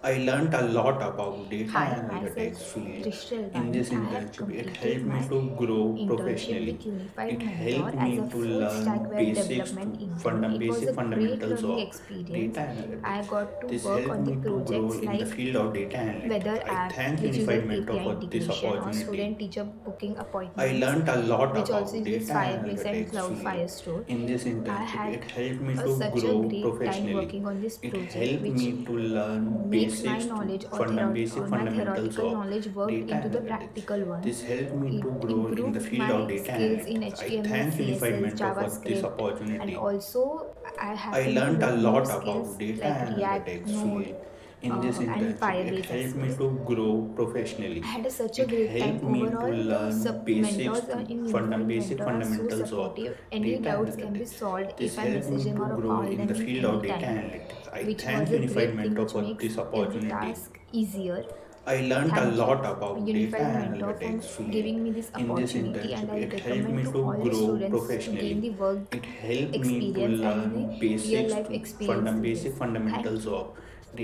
I learned a lot about data Hi, analytics myself field Trishul in Vani. this I have internship. It completed helped me my to grow internship professionally. with Unified It Mentor helped as a me to full stack learn web basics development to intern. It was basic a great fundamentals learning of data experience. I analytics. got to This work helped on the me to grow projects in the like field of data analytics. weather I app, thank which Unified uses Mentor API for this integration, or opportunity. student teacher booking I appointments, learned a lot which also about uses data Firebase and analytics field Cloudflare Store. in this I internship. had It helped me to such a grow great time professionally. working on this It project, helped which me to learn makes my basics to knowledge or basic my fundamentals theoretical of knowledge worked data into the analytics. practical one. This helped me It to grow in the improved field of my data skills in analytics. I HTML, thank Unified CSS, Mentor for this JavaScript, and opportunity. also I I happened to learned a learn new lot skills about data like React, analytics Node, field in this and internship. It Firebase as helped me well. to grow professionally. I had such a It great time. helped me to Overall, the learn basics mentors to in Unified basic Mentor are so fundamentals of supportive. Any data doubts can be analytics. solved This if I helped message me them to or grow call in them the in field any of data time, analytics. I which was thank a Unified great thing Mentor which for makes this every opportunity. task easier. I learned a Thank you, lot about data Unified Mentor, for analytics field giving me this in this opportunity, and internship. I'll It helped recommend me to to all the grow students to gain professionally. the work It helped me to experience and learn the real basics life to experience through basic this. Thank fundamentals you. of